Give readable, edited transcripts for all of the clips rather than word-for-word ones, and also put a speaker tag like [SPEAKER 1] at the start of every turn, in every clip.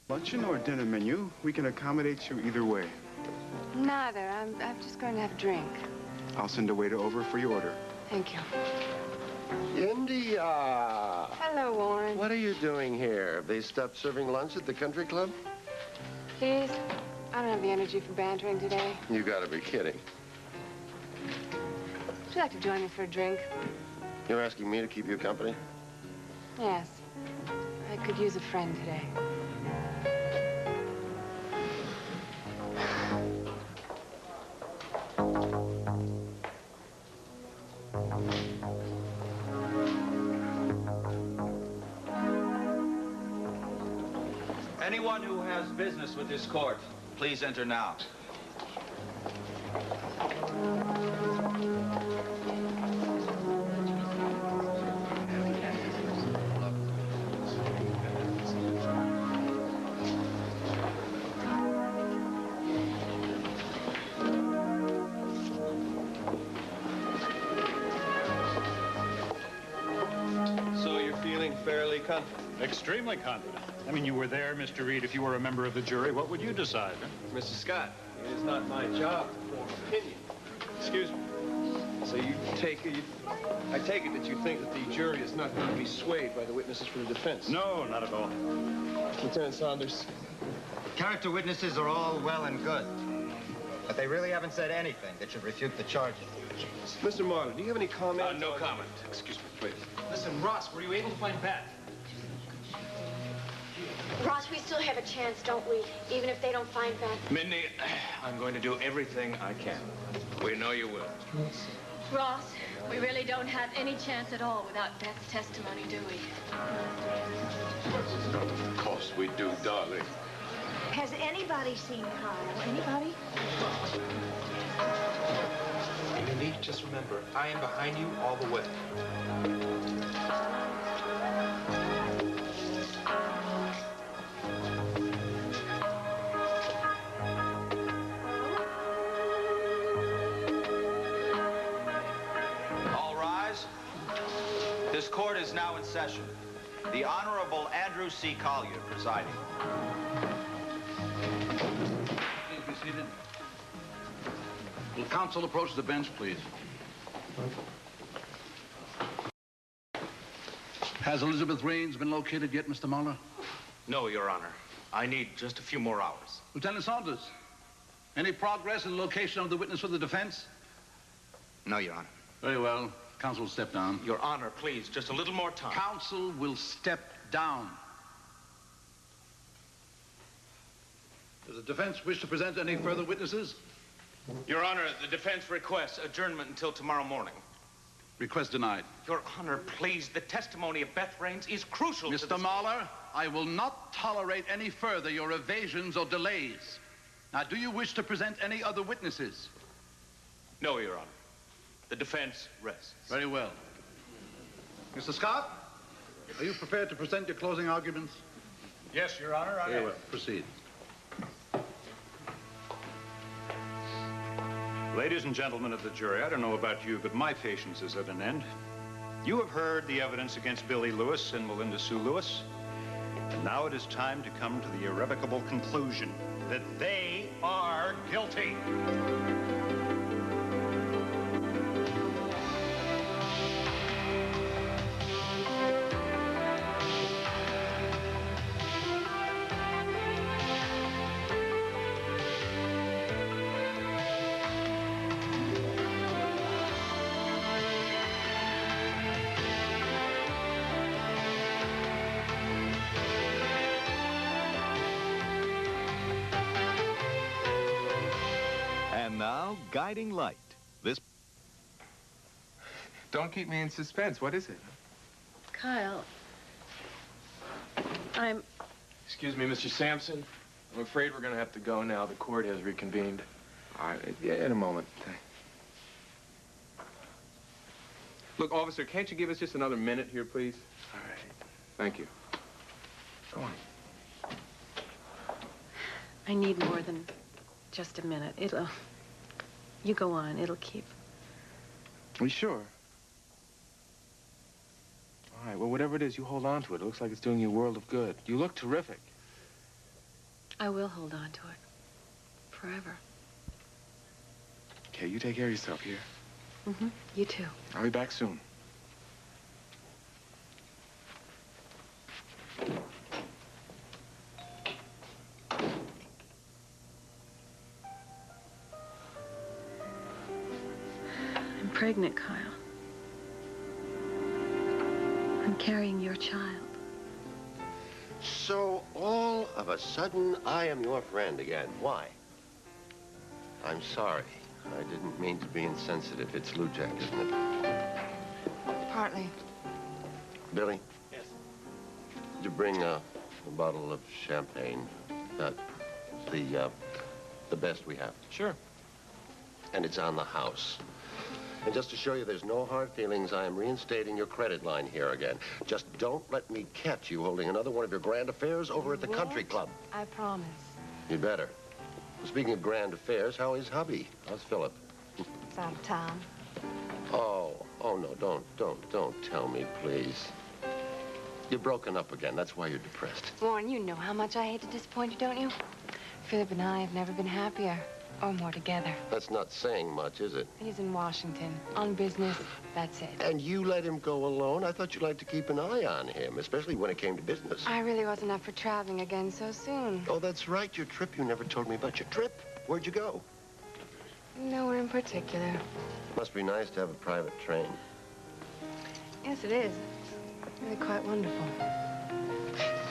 [SPEAKER 1] Luncheon or dinner menu? We can accommodate you either way.
[SPEAKER 2] Neither. I'm just going to have a drink.
[SPEAKER 1] I'll send a waiter over for your order.
[SPEAKER 2] Thank you.
[SPEAKER 3] India!
[SPEAKER 2] Hello, Warren.
[SPEAKER 3] What are you doing here? Have they stopped serving lunch at the country club?
[SPEAKER 2] Please, I don't have the energy for bantering today.
[SPEAKER 3] You gotta be kidding.
[SPEAKER 2] Would you like to join me for a drink?
[SPEAKER 3] You're asking me to keep you company?
[SPEAKER 2] Yes. I could use a friend today.
[SPEAKER 4] Anyone who has business with this court, please enter now.
[SPEAKER 5] So you're feeling fairly confident?
[SPEAKER 6] Extremely confident. I mean, you were there, Mr. Reed. If you were a member of the jury, what would you decide? Huh?
[SPEAKER 5] Mr. Scott, it is not my job to form opinion. Excuse me. So I take it that you think that the jury is not going to be swayed by the witnesses for the defense?
[SPEAKER 6] No, not at all.
[SPEAKER 5] Lieutenant Saunders.
[SPEAKER 7] Character witnesses are all well and good, but they really haven't said anything that should refute the charges.
[SPEAKER 5] Mr. Martin, do you have any comment?
[SPEAKER 4] No comment. Excuse me, please.
[SPEAKER 8] Listen, Ross, were you able to find Pat?
[SPEAKER 9] Ross, we still have a chance, don't we? Even if they don't find Beth.
[SPEAKER 4] Mindy, I'm going to do everything I can. We know you will.
[SPEAKER 9] Ross, we really don't have any chance at all without Beth's testimony, do we?
[SPEAKER 4] Of course we do, darling.
[SPEAKER 9] Has anybody seen Kyle? Anybody?
[SPEAKER 8] Mindy, just remember, I am behind you all the way.
[SPEAKER 4] This court is now in session. The Honorable Andrew C. Collier presiding.
[SPEAKER 10] Please be seated. Will counsel approach the bench, please? Has Elizabeth Raines been located yet, Mr. Muller?
[SPEAKER 4] No, Your Honor. I need just a few more hours.
[SPEAKER 10] Lieutenant Saunders, any progress in the location of the witness for the defense?
[SPEAKER 7] No, Your Honor.
[SPEAKER 10] Very well. Counsel will step down.
[SPEAKER 4] Your Honor, please, just a little more time.
[SPEAKER 10] Counsel will step down. Does the defense wish to present any further witnesses?
[SPEAKER 4] Your Honor, the defense requests adjournment until tomorrow morning.
[SPEAKER 10] Request denied.
[SPEAKER 4] Your Honor, please, the testimony of Beth Raines is crucial to this.
[SPEAKER 10] Mr. Mahler, I will not tolerate any further your evasions or delays. Now, do you wish to present any other witnesses?
[SPEAKER 4] No, Your Honor. The defense rests.
[SPEAKER 10] Very well. Mr. Scott, are you prepared to present your closing arguments?
[SPEAKER 6] Yes, Your Honor, I am.
[SPEAKER 10] Very well. Proceed.
[SPEAKER 6] Ladies and gentlemen of the jury, I don't know about you, but my patience is at an end. You have heard the evidence against Billy Lewis and Melinda Sue Lewis. And now it is time to come to the irrevocable conclusion that they are guilty.
[SPEAKER 11] Now, Guiding Light. This...
[SPEAKER 12] Don't keep me in suspense. What is it?
[SPEAKER 9] Kyle, I'm...
[SPEAKER 12] Excuse me, Mr. Sampson. I'm afraid we're going to have to go now. The court has reconvened. All right, yeah, in a moment. Look, officer, can't you give us just another minute here, please? All right. Thank you. Go on.
[SPEAKER 2] I need more than just a minute. It'll... You go on. It'll keep.
[SPEAKER 12] Are you sure? All right, well, whatever it is, you hold on to it. It looks like it's doing you a world of good. You look terrific.
[SPEAKER 2] I will hold on to it. Forever.
[SPEAKER 1] Okay, you take care of yourself here.
[SPEAKER 2] Mm-hmm. You too.
[SPEAKER 1] I'll be back soon.
[SPEAKER 2] I'm pregnant, Kyle. I'm carrying your child.
[SPEAKER 3] So, all of a sudden, I am your friend again. Why? I'm sorry. I didn't mean to be insensitive. It's Lou Jack, isn't it?
[SPEAKER 13] Partly.
[SPEAKER 3] Billy?
[SPEAKER 5] Yes.
[SPEAKER 3] Did you bring a bottle of champagne? The best we have.
[SPEAKER 5] Sure.
[SPEAKER 3] And it's on the house. And just to show you there's no hard feelings, I am reinstating your credit line here again. Just don't let me catch you holding another one of your grand affairs over at the country club.
[SPEAKER 13] I promise.
[SPEAKER 3] You better. Speaking of grand affairs, how is hubby? How's Philip?
[SPEAKER 13] It's out of town.
[SPEAKER 3] Oh no, don't tell me, please. You're broken up again. That's why you're depressed.
[SPEAKER 13] Warren, you know how much I hate to disappoint you, don't you? Philip and I have never been happier or more together.
[SPEAKER 3] That's not saying much, is it?
[SPEAKER 13] He's in Washington on business. That's it.
[SPEAKER 3] And you let him go alone? I thought you'd like to keep an eye on him, especially when it came to business.
[SPEAKER 13] I really wasn't up for traveling again so soon.
[SPEAKER 3] Oh, that's right. Your trip. You never told me about your trip. Where'd you go?
[SPEAKER 13] Nowhere in particular.
[SPEAKER 3] Must be nice to have a private train.
[SPEAKER 13] Yes, it is. It's really quite wonderful.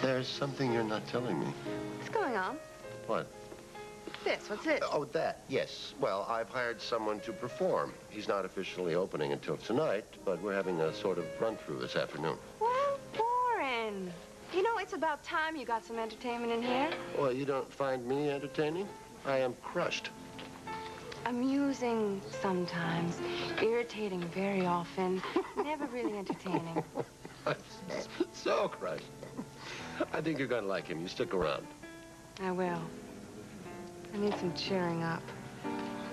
[SPEAKER 3] There's something you're not telling me.
[SPEAKER 13] What's going on?
[SPEAKER 3] What?
[SPEAKER 13] This. What's this?
[SPEAKER 3] Oh, that. Yes. Well, I've hired someone to perform. He's not officially opening until tonight, but we're having a sort of run-through this afternoon.
[SPEAKER 13] Well, Warren, you know, it's about time you got some entertainment in here.
[SPEAKER 3] Well, you don't find me entertaining? I am crushed.
[SPEAKER 13] Amusing sometimes, irritating very often, never really entertaining.
[SPEAKER 3] I'm so crushed. I think you're going to like him. You stick around.
[SPEAKER 13] I will. I need some cheering up.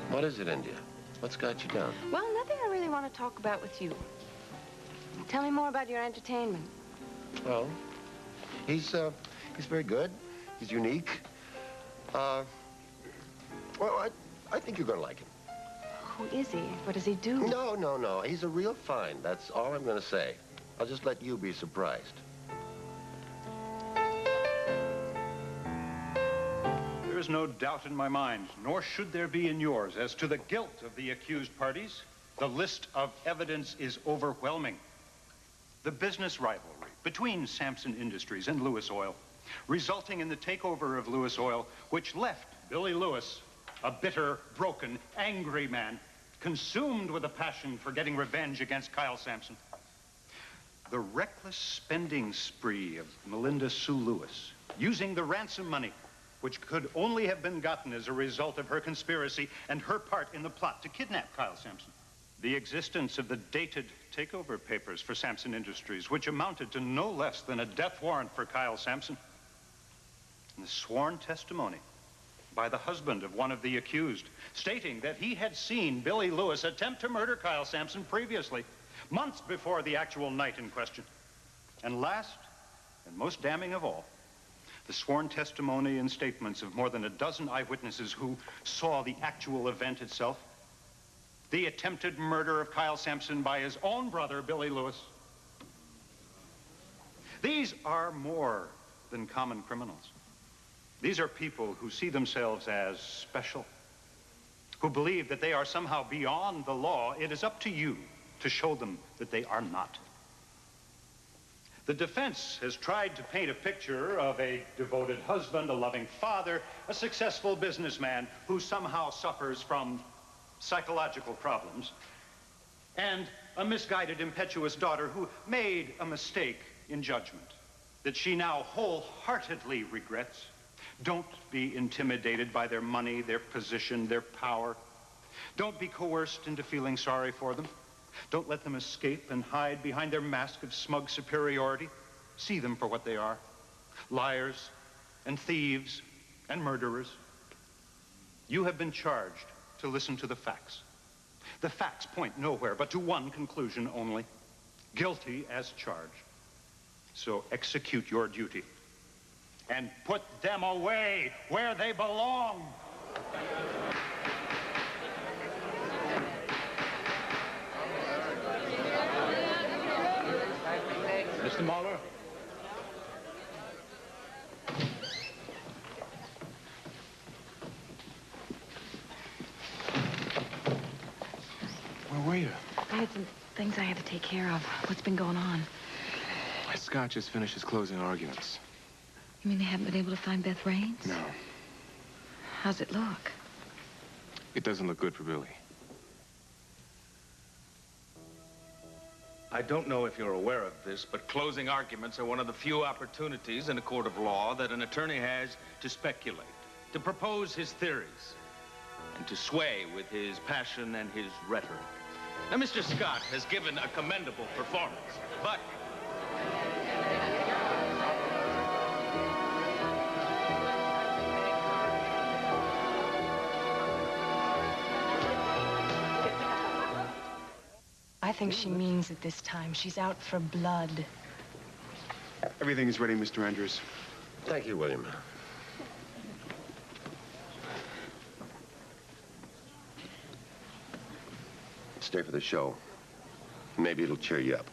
[SPEAKER 3] What is it, India? What's got you down?
[SPEAKER 13] Well, nothing I really want to talk about with you. Tell me more about your entertainment.
[SPEAKER 3] Well, he's very good. He's unique. Well, I think you're going to like him.
[SPEAKER 13] Who is he? What does he do?
[SPEAKER 3] No. He's a real find. That's all I'm going to say. I'll just let you be surprised.
[SPEAKER 6] There is no doubt in my mind, nor should there be in yours, as to the guilt of the accused parties. The list of evidence is overwhelming. The business rivalry between Sampson Industries and Lewis Oil, resulting in the takeover of Lewis Oil, which left Billy Lewis, a bitter, broken, angry man, consumed with a passion for getting revenge against Kyle Sampson. The reckless spending spree of Melinda Sue Lewis, using the ransom money, which could only have been gotten as a result of her conspiracy and her part in the plot to kidnap Kyle Sampson. The existence of the dated takeover papers for Sampson Industries, which amounted to no less than a death warrant for Kyle Sampson. And the sworn testimony by the husband of one of the accused, stating that he had seen Billy Lewis attempt to murder Kyle Sampson previously, months before the actual night in question. And last, and most damning of all, the sworn testimony and statements of more than a dozen eyewitnesses who saw the actual event itself, the attempted murder of Kyle Sampson by his own brother, Billy Lewis. These are more than common criminals. These are people who see themselves as special, who believe that they are somehow beyond the law. It is up to you to show them that they are not. The defense has tried to paint a picture of a devoted husband, a loving father, a successful businessman who somehow suffers from psychological problems, and a misguided, impetuous daughter who made a mistake in judgment that she now wholeheartedly regrets. Don't be intimidated by their money, their position, their power. Don't be coerced into feeling sorry for them. Don't let them escape and hide behind their mask of smug superiority. See them for what they are: liars and thieves and murderers. You have been charged to listen to the facts. The facts point nowhere but to one conclusion only: guilty as charged. So execute your duty. and put them away where they belong.
[SPEAKER 10] Mr. Mahler?
[SPEAKER 1] Where were you?
[SPEAKER 2] I had some things I had to take care of. What's been going on?
[SPEAKER 1] Scott just finished his closing arguments.
[SPEAKER 2] You mean they haven't been able to find Beth Raines?
[SPEAKER 1] No.
[SPEAKER 2] How's it look?
[SPEAKER 1] It doesn't look good for Billy.
[SPEAKER 14] I don't know if you're aware of this, but closing arguments are one of the few opportunities in a court of law that an attorney has to speculate, to propose his theories, and to sway with his passion and his rhetoric. Now, Mr. Scott has given a commendable performance, but
[SPEAKER 15] I think she means it this time. She's out for blood.
[SPEAKER 1] Everything is ready, Mr. Andrews.
[SPEAKER 3] Thank you, William. Stay for the show. Maybe it'll cheer you up.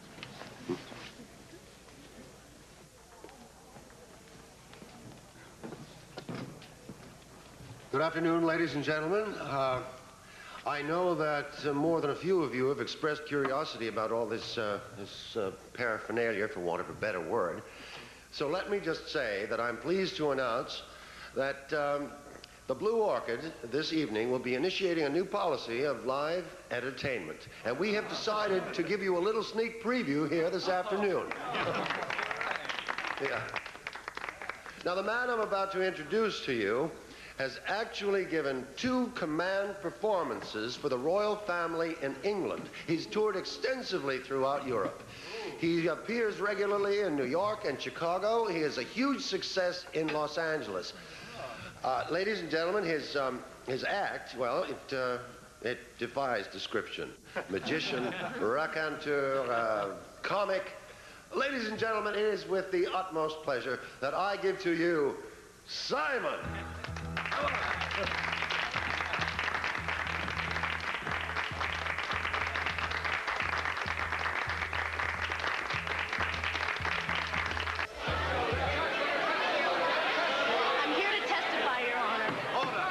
[SPEAKER 3] Good afternoon, ladies and gentlemen. I know that more than a few of you have expressed curiosity about all this paraphernalia, for want of a better word. So let me just say that I'm pleased to announce that the Blue Orchid this evening will be initiating a new policy of live entertainment. And we have decided to give you a little sneak preview here this afternoon. Yeah. Now, the man I'm about to introduce to you has actually given 2 command performances for the royal family in England. He's toured extensively throughout Europe. He appears regularly in New York and Chicago. He is a huge success in Los Angeles. Ladies and gentlemen, his act, well, it defies description. Magician, raconteur, comic. Ladies and gentlemen, it is with the utmost pleasure that I give to you Simon.
[SPEAKER 9] I'm here to testify, Your Honor.
[SPEAKER 10] Order!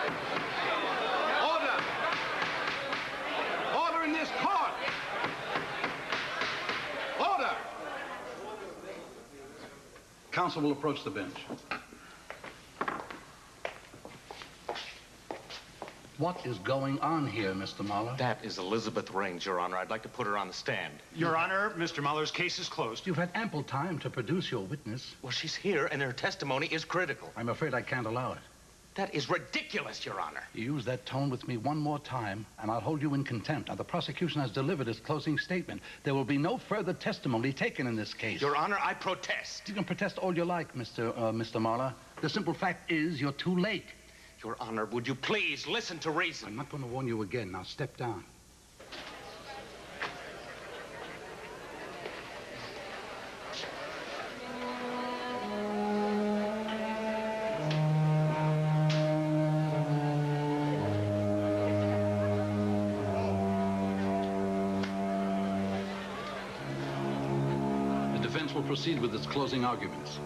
[SPEAKER 10] Order! Order in this court! Order! Counsel will approach the bench. What is going on here, Mr. Mahler?
[SPEAKER 14] that is Elizabeth Raines, Your Honor. I'd like to put her on the stand.
[SPEAKER 6] Your Honor, Mr. Mahler's case is closed.
[SPEAKER 10] You've had ample time to produce your witness.
[SPEAKER 14] Well, she's here, and her testimony is critical.
[SPEAKER 10] I'm afraid I can't allow it.
[SPEAKER 14] That is ridiculous, Your Honor.
[SPEAKER 10] You use that tone with me one more time, and I'll hold you in contempt. Now, the prosecution has delivered its closing statement. There will be no further testimony taken in this case.
[SPEAKER 14] Your Honor, I protest.
[SPEAKER 10] You can protest all you like, Mr. Mahler. The simple fact is you're too late.
[SPEAKER 14] Your Honor, would you please listen to reason?
[SPEAKER 10] I'm not going to warn you again. Now, step down. The defense will proceed with its closing arguments.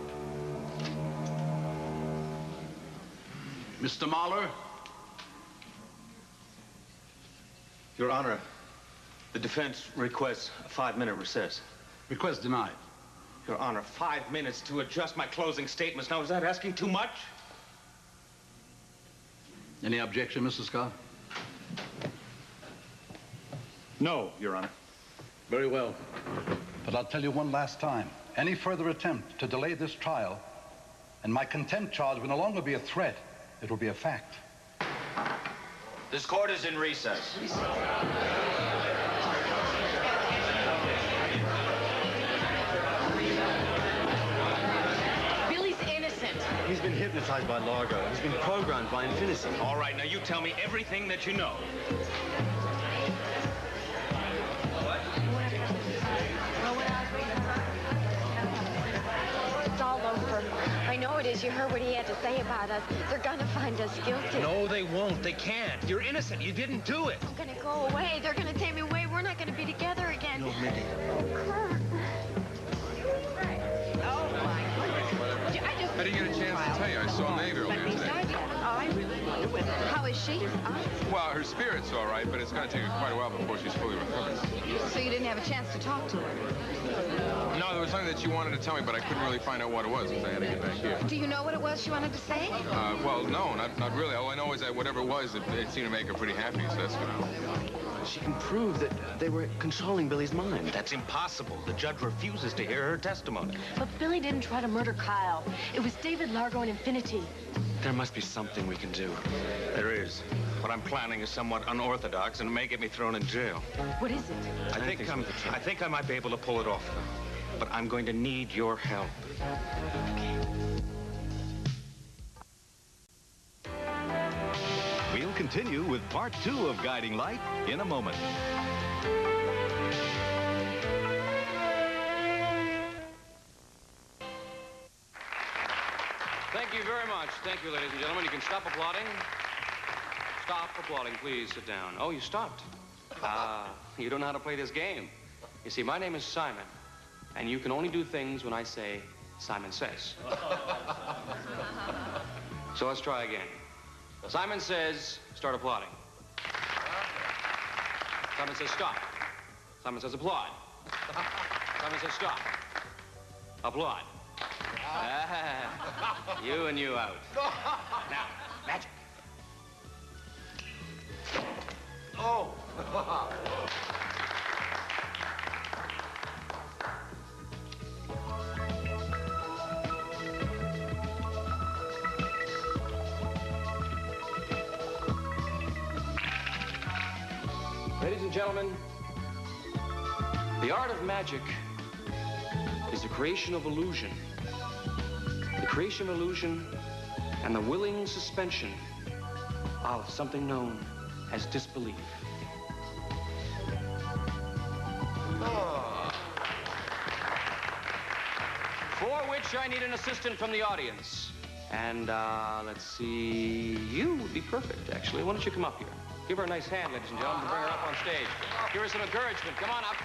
[SPEAKER 10] Mr. Mahler?
[SPEAKER 14] Your Honor, the defense requests a 5-minute recess.
[SPEAKER 10] Request denied.
[SPEAKER 14] Your Honor, 5 minutes to adjust my closing statements. Now, is that asking too much?
[SPEAKER 10] Any objection, Mr. Scott?
[SPEAKER 6] No, Your Honor.
[SPEAKER 10] Very well. But I'll tell you one last time. Any further attempt to delay this trial, and my contempt charge will no longer be a threat. It will be a fact.
[SPEAKER 4] This court is in recess.
[SPEAKER 9] Billy's innocent.
[SPEAKER 16] He's been hypnotized by Largo. He's been programmed by Infinity.
[SPEAKER 14] All right, now you tell me everything that you know.
[SPEAKER 13] It's all over. I know it is. As you heard what he had to say about us, they're gonna find us guilty.
[SPEAKER 14] No, they won't. They can't. You're innocent. You didn't do it.
[SPEAKER 13] I'm gonna go away. They're gonna take me away. We're not gonna be together again.
[SPEAKER 14] No, Mindy.
[SPEAKER 13] Kurt. Oh, my goodness.
[SPEAKER 12] I didn't get a chance to tell you. I saw Maeve earlier today.
[SPEAKER 13] Oh, I really wonder whether... How is she?
[SPEAKER 12] Well, her spirit's all right, but it's going to take her quite a while before she's fully recovered.
[SPEAKER 13] So you didn't have a chance to talk to her?
[SPEAKER 12] No, there was something that she wanted to tell me, but I couldn't really find out what it was because I had to get back here.
[SPEAKER 13] Do you know what it was she wanted to say?
[SPEAKER 12] Well, no, not really. All I know is that whatever it was, it seemed to make her pretty happy, so that's what I know.
[SPEAKER 16] She can prove that they were controlling Billy's mind.
[SPEAKER 14] That's impossible. The judge refuses to hear her testimony.
[SPEAKER 15] But Billy didn't try to murder Kyle. It was David, Largo, and Infinity.
[SPEAKER 16] There must be something we can do.
[SPEAKER 14] There is. What I'm planning is somewhat unorthodox and may get me thrown in jail.
[SPEAKER 15] What is it?
[SPEAKER 14] I think I might be able to pull it off, though. But I'm going to need your help.
[SPEAKER 11] We'll continue with part 2 of Guiding Light in a moment.
[SPEAKER 17] Thank you very much. Thank you, ladies and gentlemen. You can stop applauding. Stop applauding. Please sit down. Oh, you stopped. You don't know how to play this game. You see, my name is Simon, and you can only do things when I say Simon says. So let's try again. Simon says, start applauding. Simon says, stop. Simon says, applaud. Simon says, stop. Applaud. You and you out. Now, magic.
[SPEAKER 3] Oh!
[SPEAKER 17] Ladies and gentlemen, the art of magic is the creation of illusion. The creation of illusion and the willing suspension of something known as disbelief. For which I need an assistant from the audience. And, let's see, you would be perfect, actually. Why don't you come up here? Give her a nice hand, ladies and gentlemen, to bring her up on stage. Give her some encouragement. Come on up.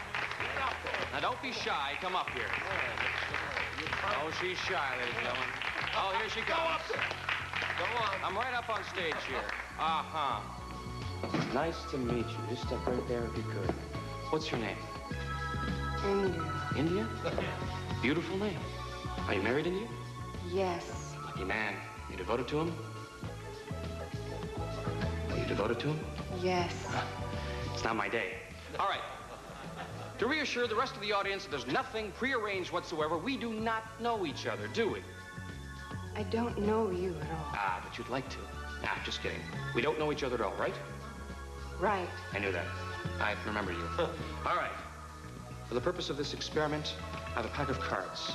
[SPEAKER 17] Now, don't be shy. Come up here. Oh, she's shy, ladies and gentlemen. Oh, here she comes. Go on. I'm right up on stage here. Uh-huh. Nice to meet you. Just step right there if you could. What's your name?
[SPEAKER 13] India.
[SPEAKER 17] India? Beautiful name. Are you married, India?
[SPEAKER 13] Yes.
[SPEAKER 17] Lucky man. You devoted to him? Are you devoted to him?
[SPEAKER 13] Yes.
[SPEAKER 17] It's not my day. All right. To reassure the rest of the audience that there's nothing prearranged whatsoever, we do not know each other, do we?
[SPEAKER 13] I don't know you at all.
[SPEAKER 17] Ah, but you'd like to. Nah, just kidding. We don't know each other at all, right?
[SPEAKER 13] Right.
[SPEAKER 17] I knew that. I remember you. All right. For the purpose of this experiment, I have a pack of cards.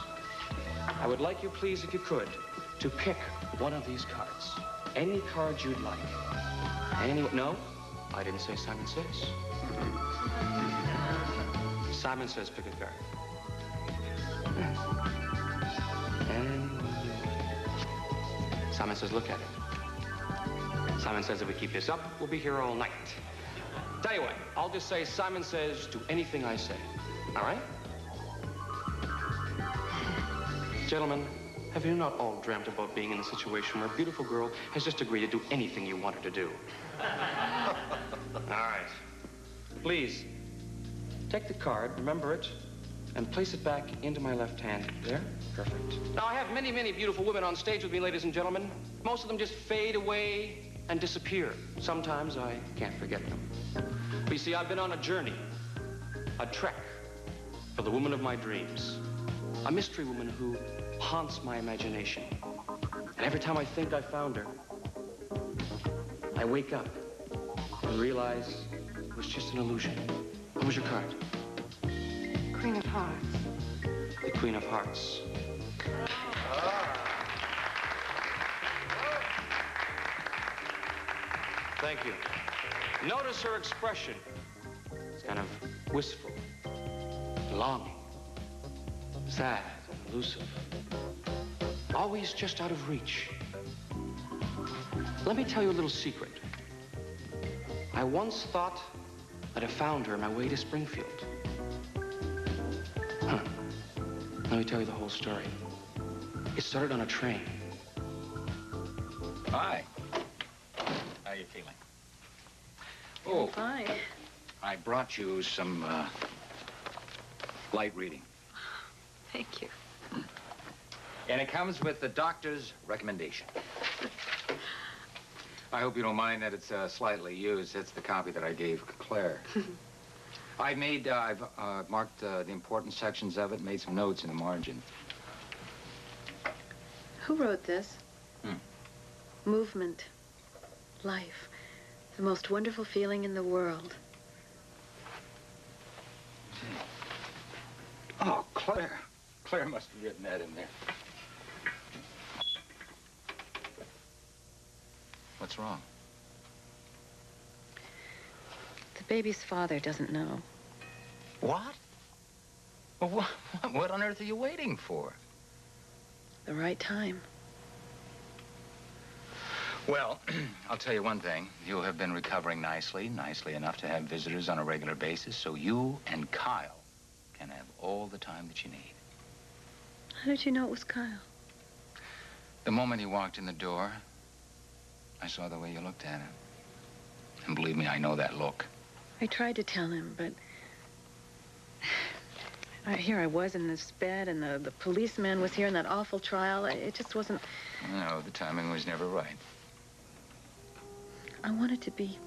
[SPEAKER 17] I would like you, please, if you could, to pick one of these cards. Any card you'd like. No? I didn't say Simon Says. Simon Says pick a card. And Simon Says look at it. Simon Says if we keep this up, we'll be here all night. Tell you what, I'll just say Simon Says to anything I say. All right? Gentlemen, have you not all dreamt about being in a situation where a beautiful girl has just agreed to do anything you want her to do? All right. Please, take the card, remember it, and place it back into my left hand. There? Perfect. Now, I have many, many beautiful women on stage with me, ladies and gentlemen. Most of them just fade away and disappear. Sometimes I can't forget them. But you see, I've been on a journey, a trek for the woman of my dreams. A mystery woman who haunts my imagination. And every time I think I found her, I wake up and realize it was just an illusion. What was your card?
[SPEAKER 13] Queen of Hearts.
[SPEAKER 17] The Queen of Hearts. Thank you. Notice her expression. It's kind of wistful, longing, sad, elusive. always just out of reach. Let me tell you a little secret. I once thought that I found her on my way to Springfield. Let me tell you the whole story. It started on a train.
[SPEAKER 6] Hi. How are you feeling?
[SPEAKER 2] Oh, fine.
[SPEAKER 6] I brought you some light reading.
[SPEAKER 2] Thank you.
[SPEAKER 6] And it comes with the doctor's recommendation. I hope you don't mind that it's slightly used. It's the copy that I gave Claire. I've marked the important sections of it, made some notes in the margin.
[SPEAKER 2] Who wrote this? Movement. Life. The most wonderful feeling in the world.
[SPEAKER 6] Oh, Claire. Claire must have written that in there. What's wrong?
[SPEAKER 2] The baby's father doesn't know.
[SPEAKER 6] What? Well, what on earth are you waiting for?
[SPEAKER 2] The right time.
[SPEAKER 6] Well, I'll tell you one thing. You have been recovering nicely enough to have visitors on a regular basis, so you and Kyle can have all the time that you need.
[SPEAKER 2] How did you know it was Kyle?
[SPEAKER 6] The moment he walked in the door, I saw the way you looked at him. And believe me, I know that look.
[SPEAKER 2] I tried to tell him, but... here I was in this bed, and the policeman was here in that awful trial. It just wasn't...
[SPEAKER 6] No, the timing was never right.
[SPEAKER 2] I wanted to be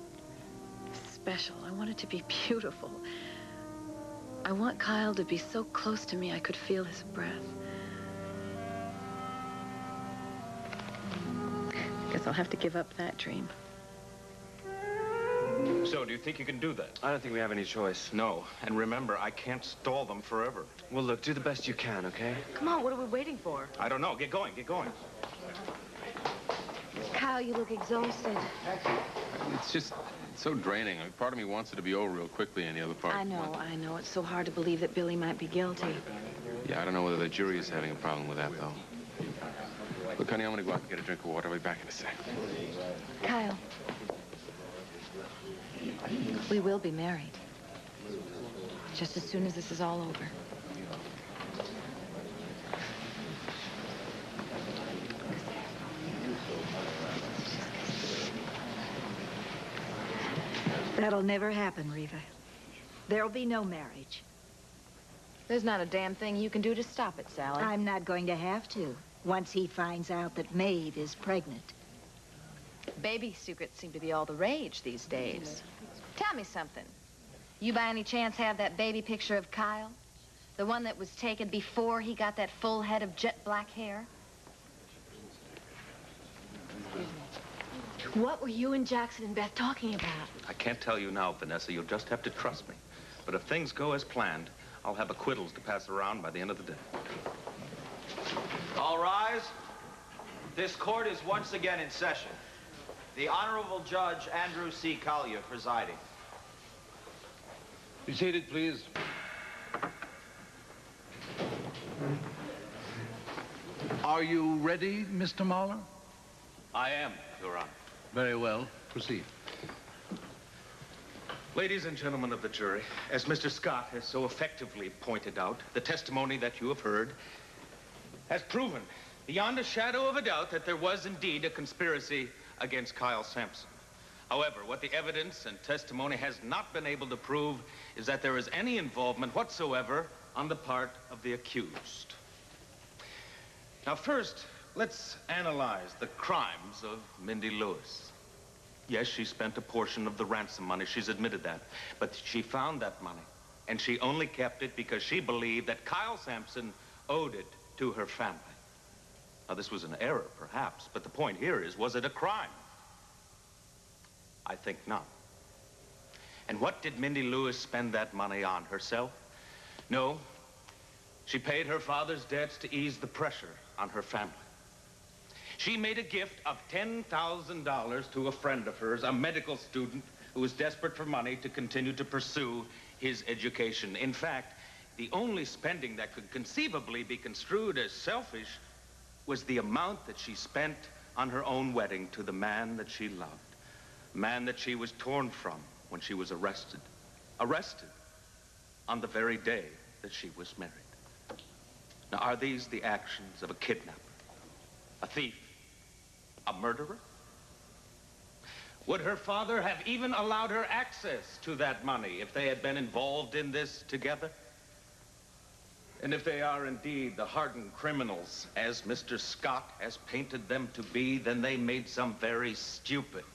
[SPEAKER 2] special. I wanted to be beautiful. I want Kyle to be so close to me I could feel his breath. Guess I'll have to give up that dream.
[SPEAKER 14] So, do you think you can do that?
[SPEAKER 8] I don't think we have any choice.
[SPEAKER 14] No. And remember, I can't stall them forever.
[SPEAKER 8] Well, look, do the best you can, okay?
[SPEAKER 15] Come on, what are we waiting for?
[SPEAKER 14] I don't know. Get going, get going.
[SPEAKER 13] Kyle, you look exhausted.
[SPEAKER 12] It's just so draining. I mean, part of me wants it to be over real quickly, and the other part...
[SPEAKER 13] I know. It's so hard to believe that Billy might be guilty.
[SPEAKER 12] Yeah, I don't know whether the jury is having a problem with that, though. Look, honey, I'm gonna go out and get a drink of water. I'll be back in a sec.
[SPEAKER 13] Kyle, we will be married. Just as soon as this is all over.
[SPEAKER 18] That'll never happen, Reva. There'll be no marriage.
[SPEAKER 13] There's not a damn thing you can do to stop it, Sally.
[SPEAKER 18] I'm not going to have to, once he finds out that Maeve is pregnant.
[SPEAKER 13] Baby secrets seem to be all the rage these days. Tell me something. You by any chance have that baby picture of Kyle? The one that was taken before he got that full head of jet black hair?
[SPEAKER 9] What were you and Jackson and Beth talking about?
[SPEAKER 14] I can't tell you now, Vanessa. You'll just have to trust me. But if things go as planned, I'll have acquittals to pass around by the end of the day.
[SPEAKER 4] All rise. This court is once again in session. The Honorable Judge Andrew C. Collier presiding.
[SPEAKER 10] Be seated, please. Are you ready, Mr. Mahler?
[SPEAKER 14] I am, Your Honor.
[SPEAKER 10] Very well. Proceed.
[SPEAKER 14] Ladies and gentlemen of the jury, as Mr. Scott has so effectively pointed out, the testimony that you have heard has proven beyond a shadow of a doubt that there was indeed a conspiracy against Kyle Sampson. However, what the evidence and testimony has not been able to prove is that there is any involvement whatsoever on the part of the accused. Now, first, let's analyze the crimes of Mindy Lewis. Yes, she spent a portion of the ransom money. She's admitted that. But she found that money, and she only kept it because she believed that Kyle Sampson owed it to her family. Now, this was an error, perhaps, but the point here is, was it a crime? I think not. And what did Mindy Lewis spend that money on? Herself? No. She paid her father's debts to ease the pressure on her family. She made a gift of $10,000 to a friend of hers, a medical student who was desperate for money to continue to pursue his education. In fact, the only spending that could conceivably be construed as selfish was the amount that she spent on her own wedding to the man that she loved, a man that she was torn from when she was arrested. Arrested on the very day that she was married. Now, are these the actions of a kidnapper, a thief, a murderer? Would her father have even allowed her access to that money if they had been involved in this together? And if they are indeed the hardened criminals, as Mr. Scott has painted them to be, then they made some very stupid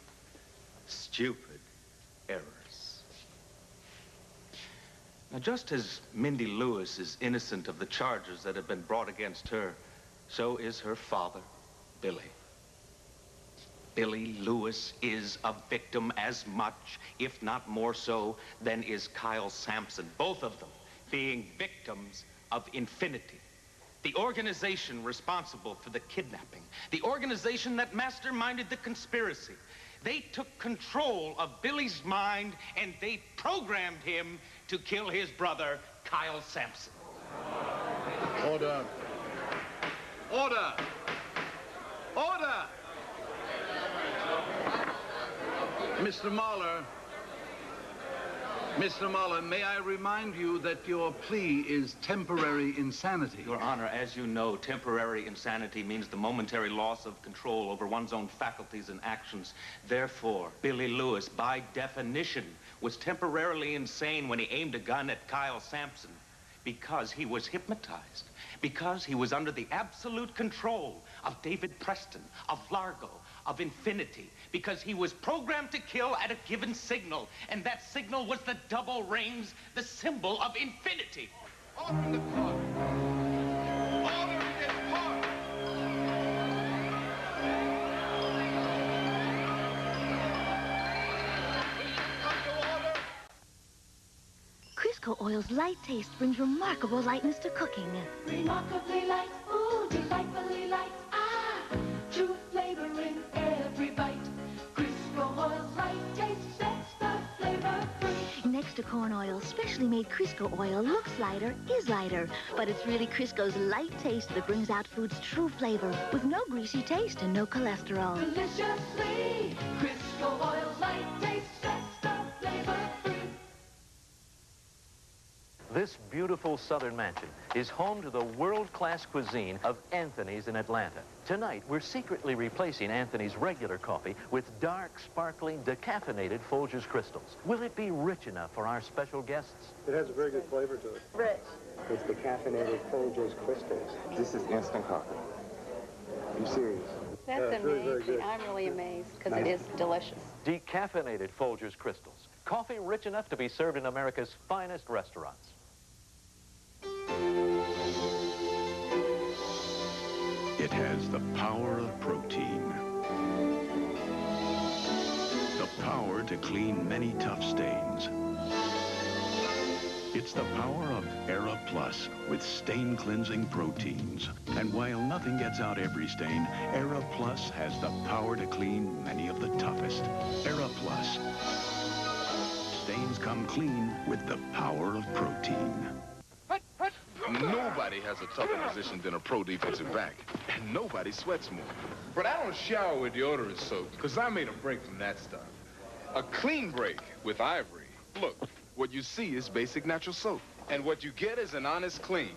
[SPEAKER 14] errors. Now, just as Mindy Lewis is innocent of the charges that have been brought against her, so is her father, Billy. Billy Lewis is a victim as much, if not more so, than is Kyle Sampson. Both of them being victims of Infinity, the organization responsible for the kidnapping, the organization that masterminded the conspiracy. They took control of Billy's mind and they programmed him to kill his brother, Kyle Sampson.
[SPEAKER 10] Order. Order! Order! Mr. Mahler, may I remind you that your plea is temporary insanity?
[SPEAKER 14] Your Honor, as you know, temporary insanity means the momentary loss of control over one's own faculties and actions. Therefore, Billy Lewis, by definition, was temporarily insane when he aimed a gun at Kyle Sampson because he was hypnotized, because he was under the absolute control of David Preston, of Largo, of Infinity, because he was programmed to kill at a given signal, and that signal was the double rings, the symbol of Infinity.
[SPEAKER 5] Order in the court. Order in this court.
[SPEAKER 19] Crisco oil's light taste brings remarkable lightness to cooking.
[SPEAKER 20] Remarkably light, ooh, delightfully light. Ah, true flavor in every bite. Crisco oil's light taste sets the flavor free.
[SPEAKER 19] Next to corn oil, specially made Crisco oil looks lighter, is lighter. But it's really Crisco's light taste that brings out food's true flavor with no greasy taste and no cholesterol.
[SPEAKER 20] Deliciously, Crisco oil's light taste sets the flavor free.
[SPEAKER 21] This beautiful southern mansion is home to the world-class cuisine of Anthony's in Atlanta. Tonight, we're secretly replacing Anthony's regular coffee with dark, sparkling, decaffeinated Folgers crystals. Will it be rich enough for our special guests?
[SPEAKER 22] It has a very good flavor to it.
[SPEAKER 19] Rich.
[SPEAKER 22] It's decaffeinated Folgers crystals. This is instant coffee. Are you serious?
[SPEAKER 2] That's
[SPEAKER 22] amazing.
[SPEAKER 2] really, very good. I'm really amazed because it is delicious.
[SPEAKER 21] Decaffeinated Folgers crystals. Coffee rich enough to be served in America's finest restaurants.
[SPEAKER 23] It has the power of protein. The power to clean many tough stains. It's the power of Era Plus with stain cleansing proteins. And while nothing gets out every stain, Era Plus has the power to clean many of the toughest. Era Plus. Stains come clean with the power of protein.
[SPEAKER 24] Nobody has a tougher position than a pro defensive back. And nobody sweats more.
[SPEAKER 12] But I don't shower with deodorant soap, because I made a break from that stuff. A clean break with Ivory.
[SPEAKER 24] Look, what you see is basic natural soap.
[SPEAKER 12] And what you get is an honest clean.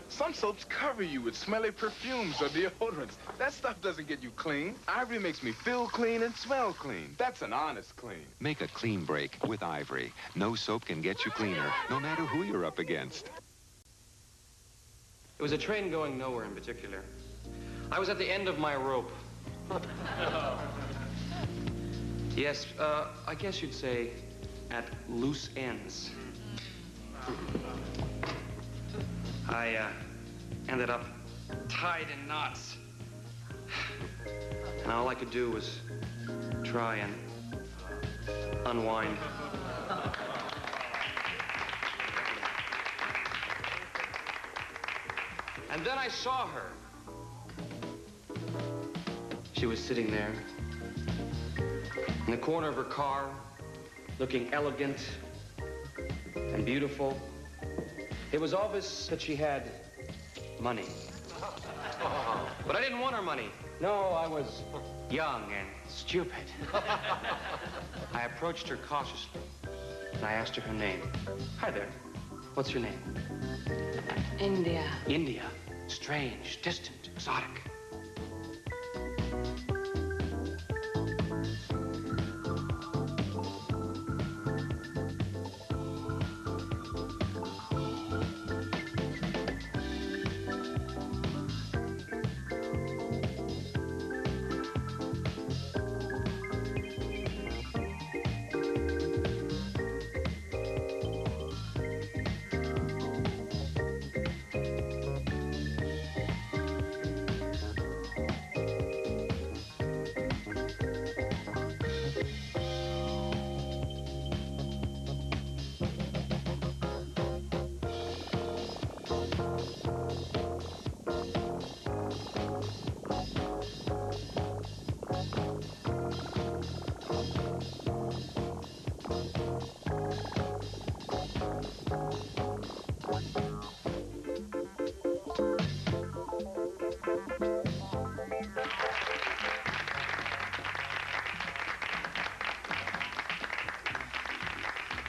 [SPEAKER 12] Some soaps cover you with smelly perfumes or deodorants. That stuff doesn't get you clean. Ivory makes me feel clean and smell clean. That's an honest clean.
[SPEAKER 25] Make a clean break with Ivory. No soap can get you cleaner, no matter who you're up against.
[SPEAKER 17] It was a train going nowhere in particular. I was at the end of my rope. Yes, I guess you'd say at loose ends. I ended up tied in knots. And all I could do was try and unwind. And then I saw her. She was sitting there in the corner of her car, looking elegant and beautiful. It was obvious that she had money. But I didn't want her money. No, I was young and stupid. I approached her cautiously, and I asked her her name. Hi there. What's your name?
[SPEAKER 15] India.
[SPEAKER 17] India. Strange, distant, exotic.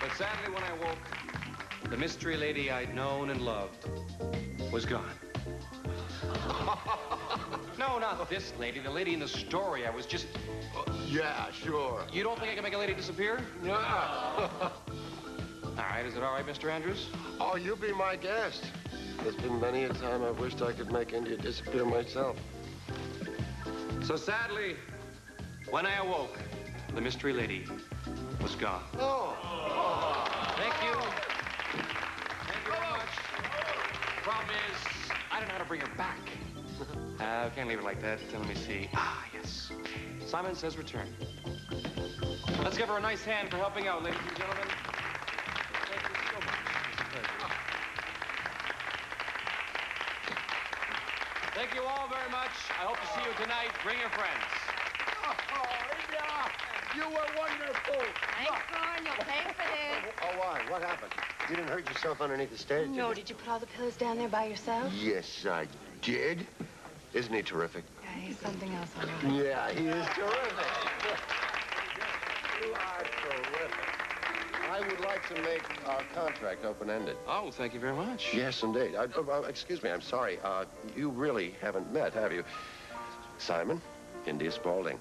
[SPEAKER 17] But sadly, when I woke, the mystery lady I'd known and loved was gone. No, not this lady. The lady in the story. I was just...
[SPEAKER 1] Yeah, sure.
[SPEAKER 17] You don't think I can make a lady disappear?
[SPEAKER 1] Yeah.
[SPEAKER 17] All right, is it all right, Mr. Andrews?
[SPEAKER 1] Oh, you be my guest. There's been many a time I wished I could make India disappear myself.
[SPEAKER 17] So sadly, when I awoke, the mystery lady was gone.
[SPEAKER 1] Oh.
[SPEAKER 17] Thank you. Thank you very much. Problem is, I don't know how to bring her back. I can't leave it like that. Let me see. Ah, yes. Simon says return. Let's give her a nice hand for helping out, ladies and gentlemen. Thank you so much. It's a pleasure. Thank you all very much. I hope to see you tonight. Bring your friends.
[SPEAKER 1] Oh, India, you were wonderful.
[SPEAKER 13] Thanks, Lauren. You'll pay for this.
[SPEAKER 1] Oh, why? What happened? You didn't hurt yourself underneath the stairs, did
[SPEAKER 15] No,
[SPEAKER 1] you?
[SPEAKER 15] did you put all the pillows down there by yourself?
[SPEAKER 1] Yes, I did. Isn't he terrific?
[SPEAKER 15] Yeah, he's something else, all right.
[SPEAKER 1] Yeah, he is terrific. You are terrific. I would like to make our contract open-ended.
[SPEAKER 17] Oh, thank you very much.
[SPEAKER 1] Yes, indeed. Excuse me, I'm sorry. You really haven't met, have you? Simon, India Spaulding.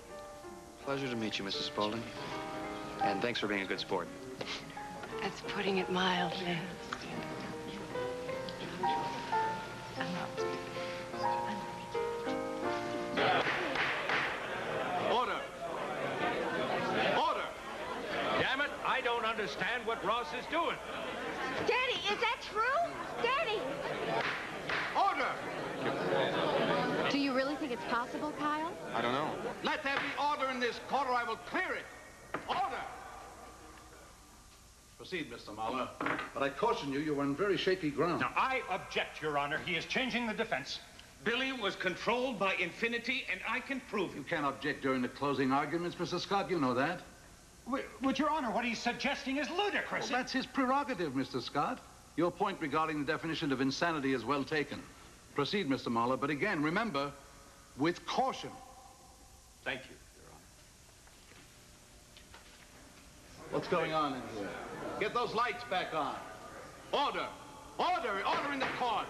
[SPEAKER 17] Pleasure to meet you, Mrs. Spaulding. And thanks for being a good sport.
[SPEAKER 15] That's putting it mildly.
[SPEAKER 6] Order! Order! Damn it, I don't understand what Ross is doing.
[SPEAKER 19] Daddy, is that true? Daddy!
[SPEAKER 6] Order!
[SPEAKER 13] Do you really think it's possible, Kyle?
[SPEAKER 17] I don't know.
[SPEAKER 10] Let there be order in this court or I will clear it. Order! Proceed, Mr. Mahler. But I caution you, you are on very shaky ground.
[SPEAKER 6] Now, I object, Your Honor. He is changing the defense. Billy was controlled by infinity, and I can prove
[SPEAKER 10] You
[SPEAKER 6] it.
[SPEAKER 10] can't object during the closing arguments, Mr. Scott. You know that.
[SPEAKER 6] But, Your Honor, what he's suggesting is ludicrous.
[SPEAKER 10] Well, that's his prerogative, Mr. Scott. Your point regarding the definition of insanity is well taken. Proceed, Mr. Mahler, but again, remember, with caution.
[SPEAKER 6] Thank you, Your Honor.
[SPEAKER 10] What's going on in here? Get those lights back on. Order! Order! Order in the court!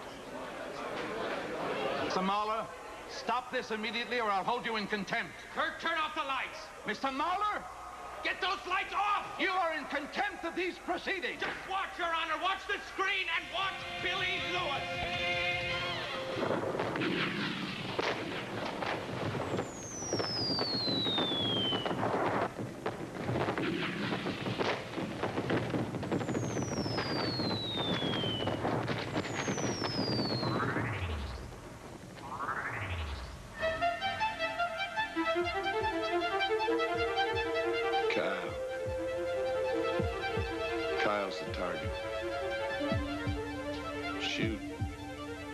[SPEAKER 10] Mr. Mahler, stop this immediately or I'll hold you in contempt.
[SPEAKER 6] Kirk, turn off the lights.
[SPEAKER 10] Mr. Mahler,
[SPEAKER 6] Get those lights off!
[SPEAKER 10] you are in contempt of these proceedings.
[SPEAKER 6] Just watch, Your Honor. Watch the screen and watch Billy Lewis.
[SPEAKER 1] Kyle's the target. Shoot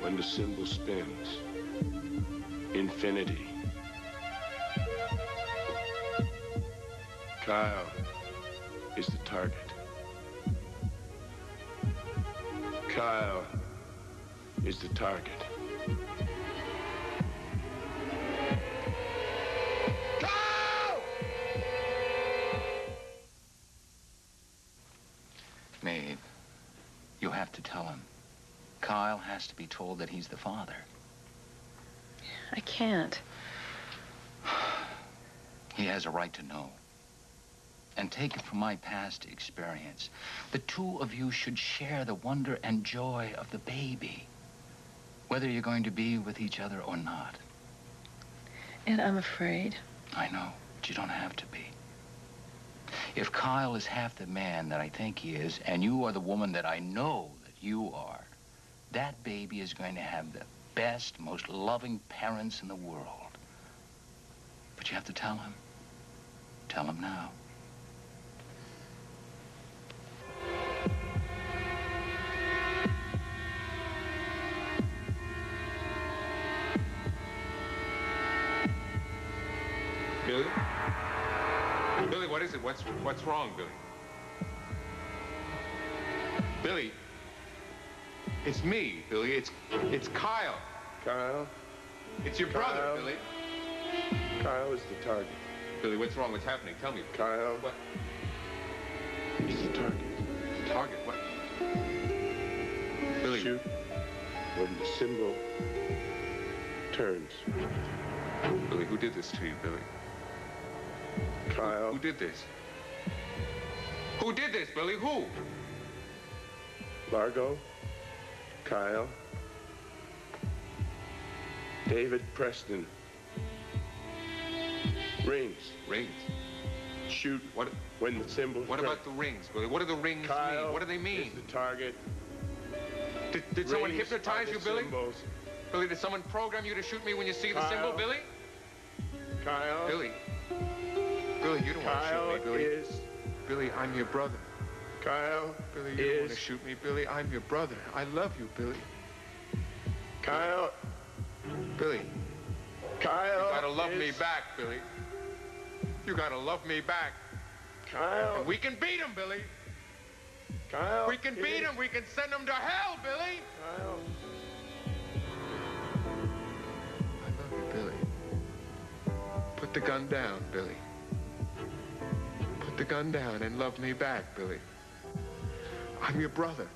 [SPEAKER 1] when the symbol spins. Infinity. Kyle is the target. Kyle is the target.
[SPEAKER 3] have to tell him. Kyle has to be told that he's the father.
[SPEAKER 2] I can't.
[SPEAKER 3] He has a right to know. And take it from my past experience. The two of you should share the wonder and joy of the baby, whether you're going to be with each other or not.
[SPEAKER 2] And I'm afraid.
[SPEAKER 3] I know, but you don't have to be. If Kyle is half the man that I think he is, and you are the woman that I know that you are, that baby is going to have the best, most loving parents in the world. But you have to tell him. Tell him now.
[SPEAKER 12] Billy? Billy, what is it? What's wrong, Billy? Billy? It's me, Billy. It's Kyle.
[SPEAKER 5] Kyle?
[SPEAKER 12] It's your brother,
[SPEAKER 5] Kyle.
[SPEAKER 12] Billy.
[SPEAKER 5] Kyle is the target.
[SPEAKER 12] Billy, what's wrong? What's happening? Tell me.
[SPEAKER 5] Kyle.
[SPEAKER 12] What?
[SPEAKER 5] He's the target.
[SPEAKER 12] Target? What? Billy.
[SPEAKER 5] Shoot when the symbol turns.
[SPEAKER 12] Billy, who did this to you, Billy?
[SPEAKER 5] Kyle.
[SPEAKER 12] Who did this? Who did this, Billy? Who?
[SPEAKER 5] Largo. Kyle. David Preston. Rings.
[SPEAKER 12] Rings?
[SPEAKER 5] Shoot
[SPEAKER 12] what
[SPEAKER 5] when the symbol
[SPEAKER 12] What
[SPEAKER 5] turns.
[SPEAKER 12] about the rings, Billy? What do the rings
[SPEAKER 5] Kyle
[SPEAKER 12] mean? What do they mean?
[SPEAKER 5] is the target.
[SPEAKER 12] Did someone
[SPEAKER 5] Rings
[SPEAKER 12] hypnotize
[SPEAKER 5] are
[SPEAKER 12] you,
[SPEAKER 5] the
[SPEAKER 12] Billy?
[SPEAKER 5] symbols.
[SPEAKER 12] Billy, did someone program you to shoot me when you see the
[SPEAKER 5] Kyle.
[SPEAKER 12] symbol, Billy?
[SPEAKER 5] Kyle.
[SPEAKER 12] Billy. Billy, you don't want to
[SPEAKER 5] Kyle
[SPEAKER 12] shoot me, Billy.
[SPEAKER 5] is.
[SPEAKER 12] Billy, I'm your brother.
[SPEAKER 5] Kyle
[SPEAKER 12] Billy, you don't want to shoot me, Billy. I'm your brother. I love you, Billy.
[SPEAKER 5] Kyle.
[SPEAKER 12] Billy.
[SPEAKER 5] Kyle.
[SPEAKER 12] You gotta love
[SPEAKER 5] is...
[SPEAKER 12] me back, Billy. You gotta love me back.
[SPEAKER 5] Kyle.
[SPEAKER 12] And we can beat him, Billy.
[SPEAKER 5] Kyle.
[SPEAKER 12] We can beat him. We can send him to hell, Billy.
[SPEAKER 5] Kyle.
[SPEAKER 12] I love you, Billy. Put the gun down, Billy. Put the gun down and love me back, Billy. I'm your brother.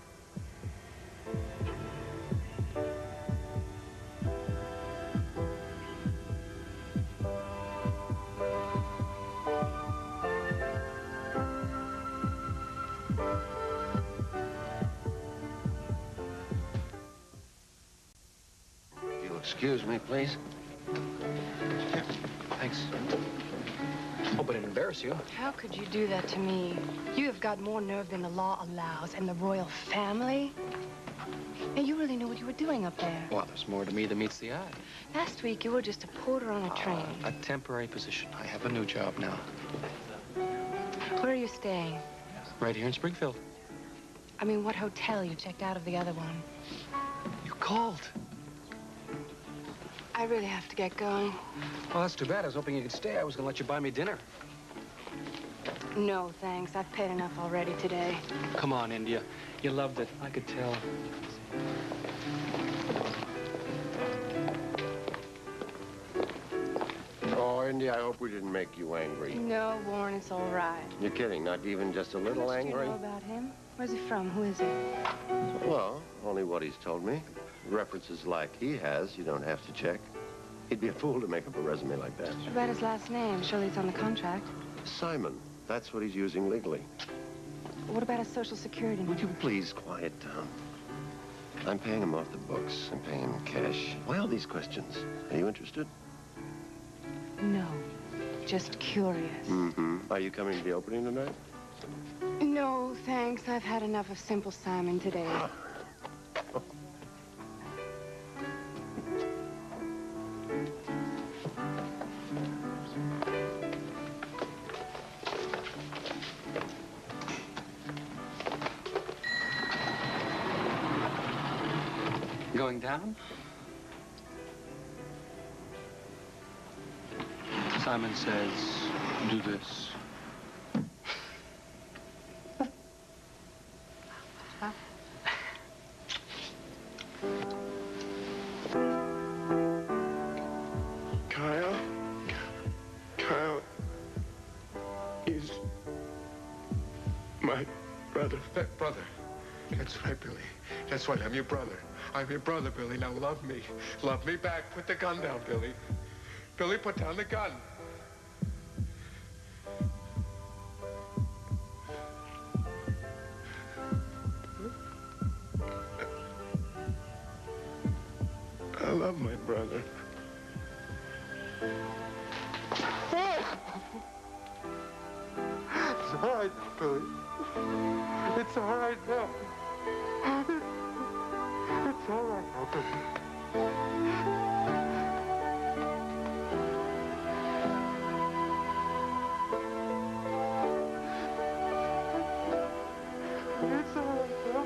[SPEAKER 1] You'll excuse me, please.
[SPEAKER 17] Thanks. Hope I didn't embarrass you.
[SPEAKER 15] How could you do that to me? You have got more nerve than the law allows, and the royal family? And you really knew what you were doing up there.
[SPEAKER 17] Well, there's more to me than meets the eye.
[SPEAKER 15] Last week, you were just a porter on a train.
[SPEAKER 17] A temporary position. I have a new job now.
[SPEAKER 15] Where are you staying?
[SPEAKER 17] Right here in Springfield.
[SPEAKER 15] I mean, what hotel you checked out of the other one?
[SPEAKER 17] You called.
[SPEAKER 15] I really have to get going.
[SPEAKER 17] Well, that's too bad. I was hoping you could stay. I was going to let you buy me dinner.
[SPEAKER 15] No, thanks. I've paid enough already today.
[SPEAKER 17] Come on, India. You loved it. I could tell.
[SPEAKER 1] Oh, Indy, I hope we didn't make you angry.
[SPEAKER 15] No, Warren, it's all right.
[SPEAKER 1] You're kidding, not even just a little
[SPEAKER 15] What else
[SPEAKER 1] angry?
[SPEAKER 15] do you know about him? Where's he from? Who is he?
[SPEAKER 1] Well, only what he's told me. References like he has, you don't have to check. He'd be a fool to make up a resume like that.
[SPEAKER 15] What about his last name? Surely it's on the contract.
[SPEAKER 1] Simon. That's what he's using legally.
[SPEAKER 15] What about his social security number?
[SPEAKER 1] Would you please quiet down? I'm paying him off the books. I'm paying him cash. Why all these questions? Are you interested?
[SPEAKER 15] No, just curious.
[SPEAKER 1] Mm-hmm. Are you coming to the opening tonight?
[SPEAKER 15] No, thanks. I've had enough of Simple Simon today.
[SPEAKER 17] Going down? Simon says, do this.
[SPEAKER 5] Kyle is my brother.
[SPEAKER 12] Brother. That's right, Billy. That's right. I'm your brother. I'm your brother, Billy. Now love me. Love me back. Put the gun down, Billy. Billy, put down the gun. I love my brother. It's all right, Billy. It's all right now. It's all right now, Billy. It's all right now.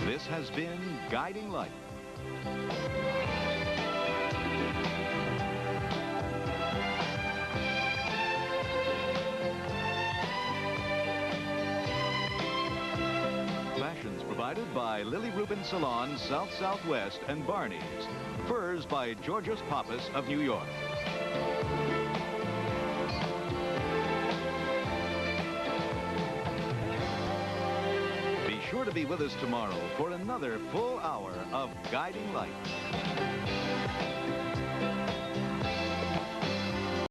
[SPEAKER 7] This has been Guiding Light. Fashions provided by Lily Rubin Salon, South Southwest, and Barney's. Furs by Georgios Pappas of New York. Be sure to be with us tomorrow for another full hour of Guiding Light.